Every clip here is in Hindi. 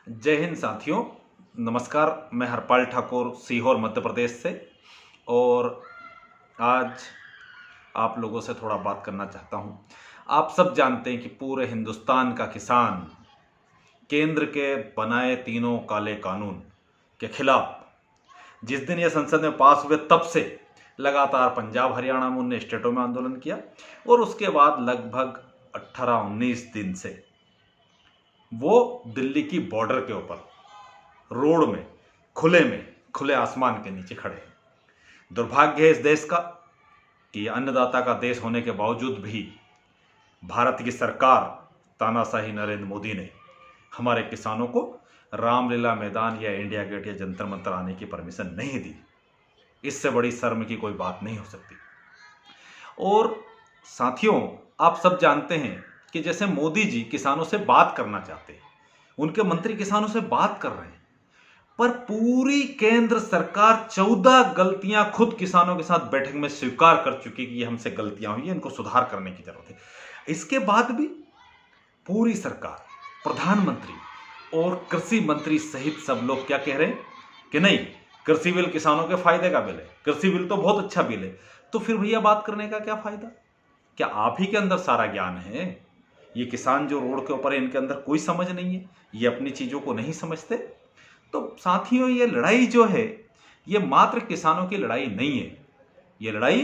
जय हिंद साथियों। नमस्कार। मैं हरपाल ठाकुर सीहोर मध्य प्रदेश से, और आज आप लोगों से थोड़ा बात करना चाहता हूं। आप सब जानते हैं कि पूरे हिंदुस्तान का किसान केंद्र के बनाए तीनों काले कानून के खिलाफ जिस दिन ये संसद में पास हुए तब से लगातार पंजाब हरियाणा में 19 स्टेटों में आंदोलन किया, और उसके बाद लगभग 18-19 दिन से वो दिल्ली की बॉर्डर के ऊपर रोड में खुले आसमान के नीचे खड़े हैं। दुर्भाग्य है इस देश का कि अन्नदाता का देश होने के बावजूद भी भारत की सरकार, तानाशाही नरेंद्र मोदी ने हमारे किसानों को रामलीला मैदान या इंडिया गेट या जंतर मंतर आने की परमिशन नहीं दी। इससे बड़ी शर्म की कोई बात नहीं हो सकती। और साथियों, आप सब जानते हैं कि जैसे मोदी जी किसानों से बात करना चाहते हैं, उनके मंत्री किसानों से बात कर रहे हैं, पर पूरी केंद्र सरकार 14 गलतियां खुद किसानों के साथ बैठक में स्वीकार कर चुकी कि ये हमसे गलतियां हुई है, इनको सुधार करने की जरूरत है। इसके बाद भी पूरी सरकार, प्रधानमंत्री और कृषि मंत्री सहित सब लोग क्या कह रहे हैं कि नहीं, कृषि बिल किसानों के फायदे का बिल है, कृषि बिल तो बहुत अच्छा बिल है। तो फिर भैया बात करने का क्या फायदा? क्या आप ही के अंदर सारा ज्ञान है? ये किसान जो रोड के ऊपर है, इनके अंदर कोई समझ नहीं है, ये अपनी चीजों को नहीं समझते। तो साथियों, ये लड़ाई जो है, ये मात्र किसानों की लड़ाई नहीं है, ये लड़ाई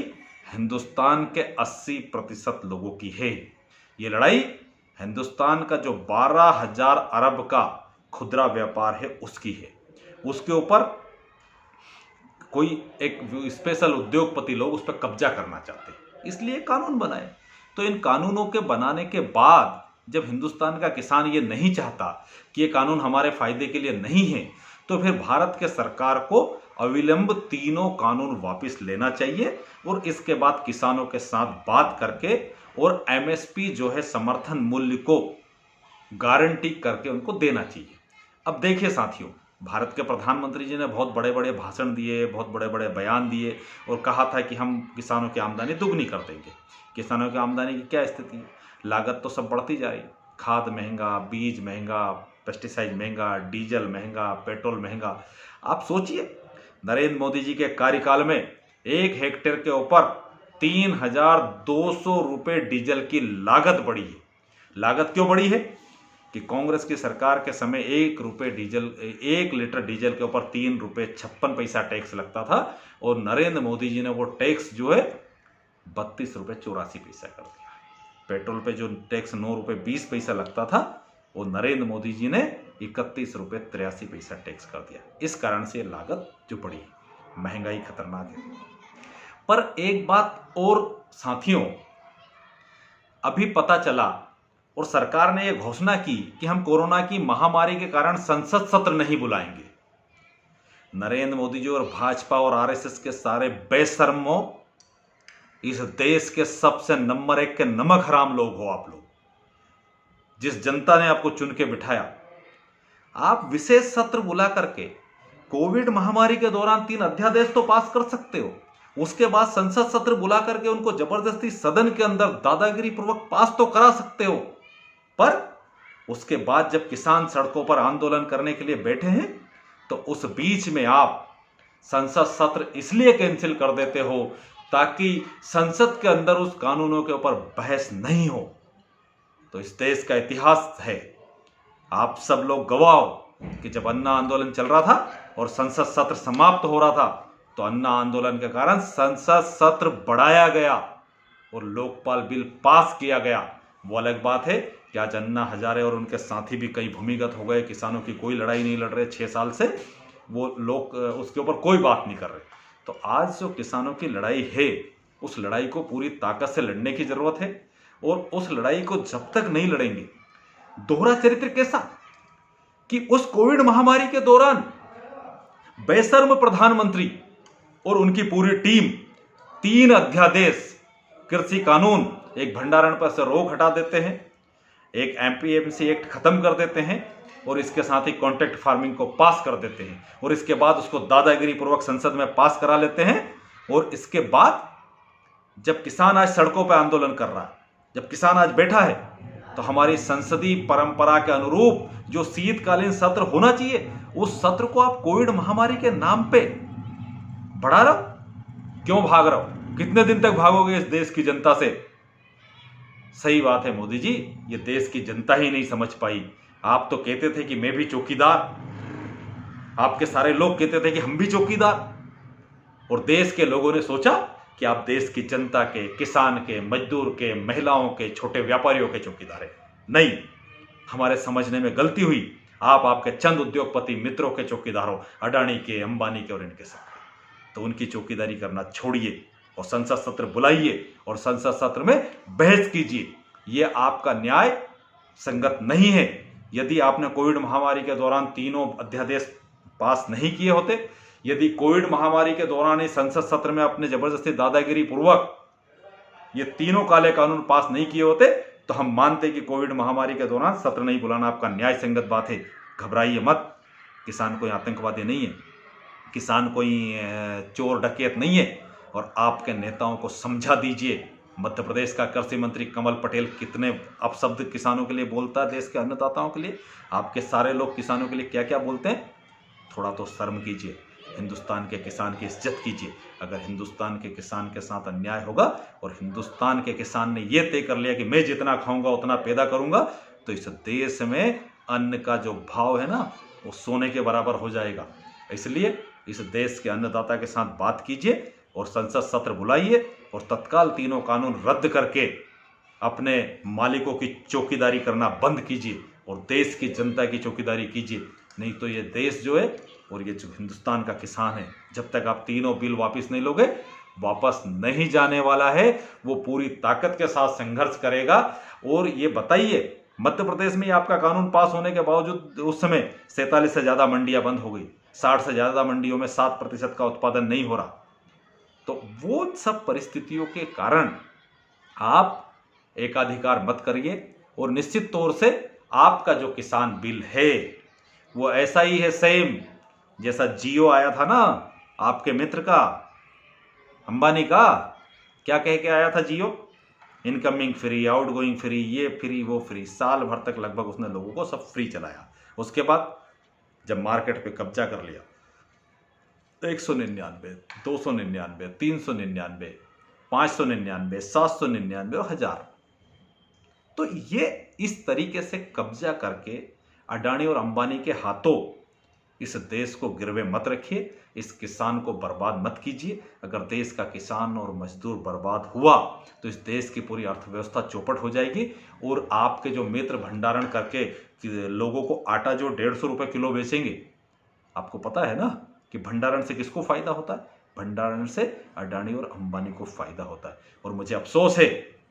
हिंदुस्तान के 80% लोगों की है। ये लड़ाई हिंदुस्तान का जो 12,000 अरब का खुदरा व्यापार है उसकी है। उसके ऊपर कोई एक स्पेशल उद्योगपति लोग उस पर कब्जा करना चाहते हैं, इसलिए कानून बनाए। तो इन कानूनों के बनाने के बाद जब हिंदुस्तान का किसान ये नहीं चाहता कि ये कानून हमारे फायदे के लिए नहीं है, तो फिर भारत के सरकार को अविलंब तीनों कानून वापस लेना चाहिए, और इसके बाद किसानों के साथ बात करके और एमएसपी जो है समर्थन मूल्य को गारंटी करके उनको देना चाहिए। अब देखिए साथियों, भारत के प्रधानमंत्री जी ने बहुत बड़े बड़े भाषण दिए, बहुत बड़े बड़े बयान दिए, और कहा था कि हम किसानों की आमदनी दुगनी कर देंगे। किसानों की आमदनी की क्या स्थिति है? लागत तो सब बढ़ती जा रही, खाद महंगा, बीज महंगा, पेस्टिसाइड महंगा, डीजल महंगा, पेट्रोल महंगा। आप सोचिए, नरेंद्र मोदी जी के कार्यकाल में 1 हेक्टेयर के ऊपर 3,200 रुपये डीजल की लागत बढ़ी है। लागत क्यों बढ़ी है? कि कांग्रेस की सरकार के समय 1 लीटर डीजल के ऊपर 3 रुपये 56 पैसा टैक्स लगता था, और नरेंद्र मोदी जी ने वो टैक्स जो है 32 रुपये 84 पैसा कर दिया। पेट्रोल पे जो टैक्स 9 रुपये 20 पैसा लगता था, वो नरेंद्र मोदी जी ने 31 रुपये 83 पैसा टैक्स कर दिया। इस कारण से लागत जो बढ़ी, महंगाई खतरनाक है। पर एक बात और साथियों, अभी पता चला और सरकार ने यह घोषणा की कि हम कोरोना की महामारी के कारण संसद सत्र नहीं बुलाएंगे। नरेंद्र मोदी जी और भाजपा और आरएसएस के सारे बेशर्मों, इस देश के सबसे नंबर 1 के नमक हराम लोग हो आप लोग। जिस जनता ने आपको चुन के बिठाया, आप विशेष सत्र बुला करके कोविड महामारी के दौरान 3 अध्यादेश तो पास कर सकते हो, उसके बाद संसद सत्र बुला करके उनको जबरदस्ती सदन के अंदर दादागिरी पूर्वक पास तो करा सकते हो। पर उसके बाद जब किसान सड़कों पर आंदोलन करने के लिए बैठे हैं, तो उस बीच में आप संसद सत्र इसलिए कैंसिल कर देते हो ताकि संसद के अंदर उस कानूनों के ऊपर बहस नहीं हो। तो इस देश का इतिहास है, आप सब लोग गवाह हो कि जब अन्ना आंदोलन चल रहा था और संसद सत्र समाप्त हो रहा था, तो अन्ना आंदोलन के कारण संसद सत्र बढ़ाया गया और लोकपाल बिल पास किया गया। वो अलग बात है कि आज अन्ना हजारे और उनके साथी भी कई भूमिगत हो गए, किसानों की कोई लड़ाई नहीं लड़ रहे 6 साल से, वो लोग उसके ऊपर कोई बात नहीं कर रहे। तो आज जो किसानों की लड़ाई है, उस लड़ाई को पूरी ताकत से लड़ने की जरूरत है, और उस लड़ाई को जब तक नहीं लड़ेंगे, दोहरा चरित्र कैसा कि उस कोविड महामारी के दौरान बेशर्म प्रधानमंत्री और उनकी पूरी टीम 3 अध्यादेश, कृषि कानून, एक भंडारण पर से रोक हटा देते हैं, एक एमपीएमसी एक्ट खत्म कर देते हैं, और इसके साथ ही कॉन्ट्रैक्ट फार्मिंग को पास कर देते हैं, और इसके बाद उसको दादागिरी पूर्वक संसद में पास करा लेते हैं। और इसके बाद जब किसान आज सड़कों पर आंदोलन कर रहा है, जब किसान आज बैठा है, तो हमारी संसदीय परंपरा के अनुरूप जो शीतकालीन सत्र होना चाहिए, उस सत्र को आप कोविड महामारी के नाम पे बढ़ा रहे हो। क्यों भाग रहे हो? कितने दिन तक भागोगे इस देश की जनता से? सही बात है मोदी जी, ये देश की जनता ही नहीं समझ पाई। आप तो कहते थे कि मैं भी चौकीदार, आपके सारे लोग कहते थे कि हम भी चौकीदार, और देश के लोगों ने सोचा कि आप देश की जनता के, किसान के, मजदूर के, महिलाओं के, छोटे व्यापारियों के चौकीदार हैं। नहीं, हमारे समझने में गलती हुई। आप आपके चंद उद्योगपति मित्रों के चौकीदार हो, अडानी के, अंबानी के और इनके सब। तो उनकी चौकीदारी करना छोड़िए और संसद सत्र बुलाइए और संसद सत्र में बहस कीजिए। ये आपका न्याय संगत नहीं है। यदि आपने कोविड महामारी के दौरान तीनों अध्यादेश पास नहीं किए होते, यदि कोविड महामारी के दौरान इस संसद सत्र में अपने जबरदस्ती दादागिरी पूर्वक ये तीनों काले कानून पास नहीं किए होते, तो हम मानते कि कोविड महामारी के दौरान सत्र नहीं बुलाना आपका न्याय संगत बात है। घबराइए मत, किसान कोई आतंकवादी नहीं है, किसान कोई चोर डकैत नहीं है। और आपके नेताओं को समझा दीजिए। मध्य प्रदेश का कृषि मंत्री कमल पटेल कितने अपशब्द किसानों के लिए बोलता है, देश के अन्नदाताओं के लिए। आपके सारे लोग किसानों के लिए क्या क्या बोलते हैं? थोड़ा तो शर्म कीजिए, हिंदुस्तान के किसान की इज्जत कीजिए। अगर हिंदुस्तान के किसान के साथ अन्याय होगा और हिंदुस्तान के किसान ने यह तय कर लिया कि मैं जितना खाऊंगा उतना पैदा करूंगा, तो इस देश में अन्न का जो भाव है ना, वो सोने के बराबर हो जाएगा। इसलिए इस देश के अन्नदाता के साथ बात कीजिए और संसद सत्र बुलाइए और तत्काल तीनों कानून रद्द करके अपने मालिकों की चौकीदारी करना बंद कीजिए और देश की जनता की चौकीदारी कीजिए। नहीं तो ये देश जो है और ये जो हिंदुस्तान का किसान है, जब तक आप तीनों बिल वापस नहीं लोगे, वापस नहीं जाने वाला है। वो पूरी ताकत के साथ संघर्ष करेगा। और ये बताइए, मध्य प्रदेश में आपका कानून पास होने के बावजूद उस समय 47 से ज्यादा मंडियां बंद हो गई, 60 से ज्यादा मंडियों में 7% का उत्पादन नहीं हो रहा। तो वो सब परिस्थितियों के कारण आप एकाधिकार मत करिए। और निश्चित तौर से आपका जो किसान बिल है वो ऐसा ही है सेम जैसा जियो आया था ना, आपके मित्र का, अंबानी का। क्या कह के आया था जियो? इनकमिंग फ्री, आउटगोइंग फ्री, ये फ्री वो फ्री। साल भर तक लगभग उसने लोगों को सब फ्री चलाया। उसके बाद जब मार्केट पे कब्जा कर लिया, 199, 299, 399, 599, 799 और 1000। तो ये इस तरीके से कब्जा करके अडानी और अंबानी के हाथों इस देश को गिरवे मत रखिए, इस किसान को बर्बाद मत कीजिए। अगर देश का किसान और मजदूर बर्बाद हुआ तो इस देश की पूरी अर्थव्यवस्था चौपट हो जाएगी। और आपके जो मित्र भंडारण करके लोगों को आटा जो 150 रुपये किलो बेचेंगे, आपको पता है ना कि भंडारण से किसको फायदा होता है? भंडारण से अडानी और अंबानी को फायदा होता है। और मुझे अफसोस है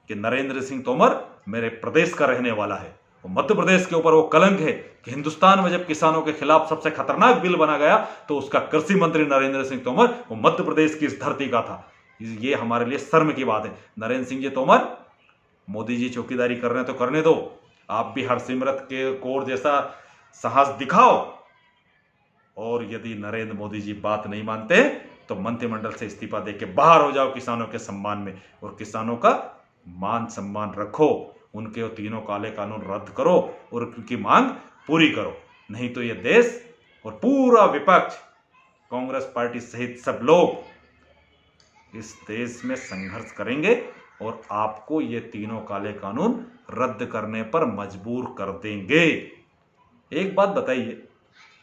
कि नरेंद्र सिंह तोमर मेरे प्रदेश का रहने वाला है, मध्य प्रदेश के ऊपर वो कलंक है कि हिंदुस्तान में जब किसानों के खिलाफ सबसे खतरनाक बिल बना गया तो उसका कृषि मंत्री नरेंद्र सिंह तोमर वो मध्य प्रदेश की इस धरती का था। ये हमारे लिए शर्म की बात है। नरेंद्र सिंह जी तोमर, मोदी जी चौकीदारी कर रहे हैं तो करने दो, आप भी हरसिमरत के कौर जैसा साहस दिखाओ। और यदि नरेंद्र मोदी जी बात नहीं मानते तो मंत्रिमंडल से इस्तीफा देके बाहर हो जाओ किसानों के सम्मान में, और किसानों का मान सम्मान रखो। उनके तीनों काले कानून रद्द करो और उनकी मांग पूरी करो। नहीं तो ये देश और पूरा विपक्ष, कांग्रेस पार्टी सहित सब लोग इस देश में संघर्ष करेंगे और आपको ये तीनों काले कानून रद्द करने पर मजबूर कर देंगे। एक बात बताइए,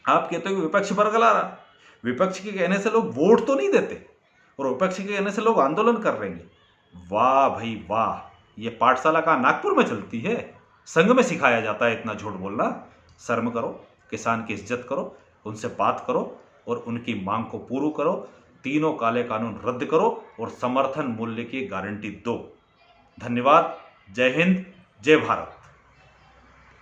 आप कहते हो विपक्ष बरगला रहा, विपक्ष के कहने से लोग वोट तो नहीं देते और विपक्ष के कहने से लोग आंदोलन कर रहे हैं। वाह भाई वाह, ये पाठशाला का नागपुर में चलती है, संघ में सिखाया जाता है इतना झूठ बोलना। शर्म करो, किसान की इज्जत करो, उनसे बात करो और उनकी मांग को पूरा करो। तीनों काले कानून रद्द करो और समर्थन मूल्य की गारंटी दो। धन्यवाद। जय हिंद, जय भारत।